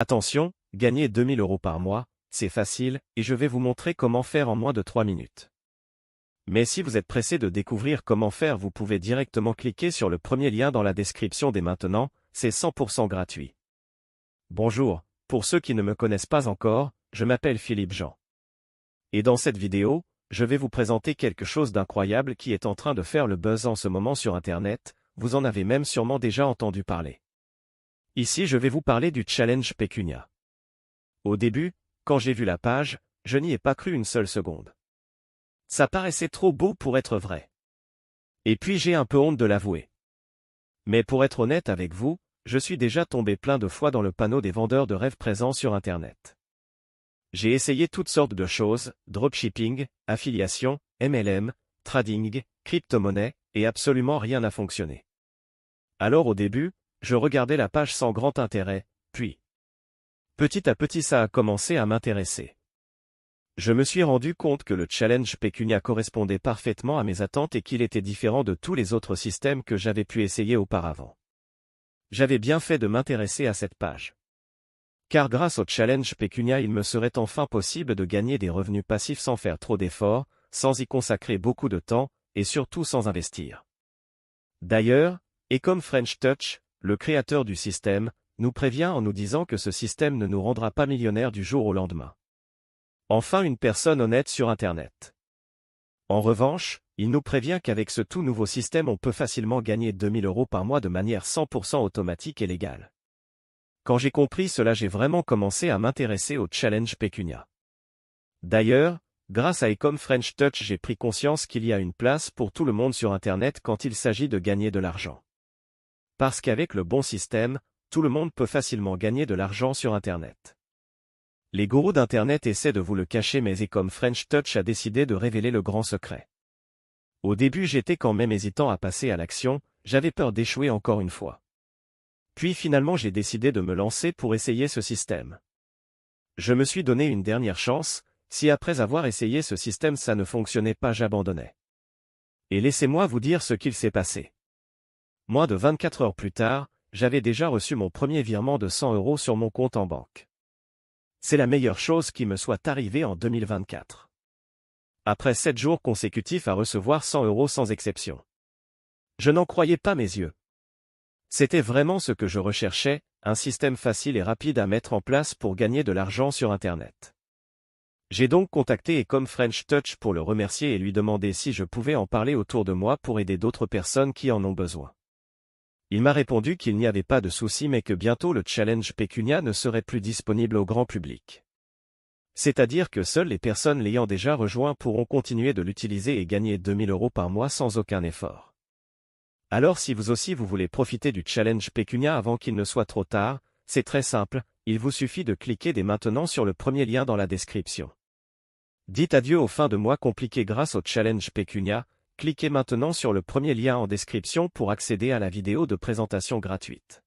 Attention, gagner 2000 € par mois, c'est facile, et je vais vous montrer comment faire en moins de 3 minutes. Mais si vous êtes pressé de découvrir comment faire, vous pouvez directement cliquer sur le premier lien dans la description dès maintenant, c'est 100% gratuit. Bonjour, pour ceux qui ne me connaissent pas encore, je m'appelle Philippe Jean. Et dans cette vidéo, je vais vous présenter quelque chose d'incroyable qui est en train de faire le buzz en ce moment sur Internet, vous en avez même sûrement déjà entendu parler. Ici je vais vous parler du challenge Pécunia. Au début, quand j'ai vu la page, je n'y ai pas cru une seule seconde. Ça paraissait trop beau pour être vrai. Et puis j'ai un peu honte de l'avouer. Mais pour être honnête avec vous, je suis déjà tombé plein de fois dans le panneau des vendeurs de rêves présents sur Internet. J'ai essayé toutes sortes de choses, dropshipping, affiliation, MLM, trading, crypto-monnaie, et absolument rien n'a fonctionné. Alors au début, je regardais la page sans grand intérêt, puis petit à petit ça a commencé à m'intéresser. Je me suis rendu compte que le challenge Pécunia correspondait parfaitement à mes attentes et qu'il était différent de tous les autres systèmes que j'avais pu essayer auparavant. J'avais bien fait de m'intéresser à cette page. Car grâce au challenge Pécunia il me serait enfin possible de gagner des revenus passifs sans faire trop d'efforts, sans y consacrer beaucoup de temps, et surtout sans investir. D'ailleurs, Ecom French Touch, le créateur du système, nous prévient en nous disant que ce système ne nous rendra pas millionnaires du jour au lendemain. Enfin une personne honnête sur Internet. En revanche, il nous prévient qu'avec ce tout nouveau système on peut facilement gagner 2000 € par mois de manière 100% automatique et légale. Quand j'ai compris cela, j'ai vraiment commencé à m'intéresser au challenge Pécunia. D'ailleurs, grâce à Ecom French Touch j'ai pris conscience qu'il y a une place pour tout le monde sur Internet quand il s'agit de gagner de l'argent. Parce qu'avec le bon système, tout le monde peut facilement gagner de l'argent sur Internet. Les gourous d'Internet essaient de vous le cacher mais Ecom French Touch a décidé de révéler le grand secret. Au début j'étais quand même hésitant à passer à l'action, j'avais peur d'échouer encore une fois. Puis finalement j'ai décidé de me lancer pour essayer ce système. Je me suis donné une dernière chance, si après avoir essayé ce système ça ne fonctionnait pas j'abandonnais. Et laissez-moi vous dire ce qu'il s'est passé. Moins de 24 heures plus tard, j'avais déjà reçu mon premier virement de 100 € sur mon compte en banque. C'est la meilleure chose qui me soit arrivée en 2024. Après 7 jours consécutifs à recevoir 100 € sans exception. Je n'en croyais pas mes yeux. C'était vraiment ce que je recherchais, un système facile et rapide à mettre en place pour gagner de l'argent sur Internet. J'ai donc contacté Ecom French Touch pour le remercier et lui demander si je pouvais en parler autour de moi pour aider d'autres personnes qui en ont besoin. Il m'a répondu qu'il n'y avait pas de souci mais que bientôt le challenge Pécunia ne serait plus disponible au grand public. C'est-à-dire que seules les personnes l'ayant déjà rejoint pourront continuer de l'utiliser et gagner 2000 € par mois sans aucun effort. Alors si vous aussi vous voulez profiter du challenge Pécunia avant qu'il ne soit trop tard, c'est très simple, il vous suffit de cliquer dès maintenant sur le premier lien dans la description. Dites adieu aux fins de mois compliquées grâce au challenge Pécunia. Cliquez maintenant sur le premier lien en description pour accéder à la vidéo de présentation gratuite.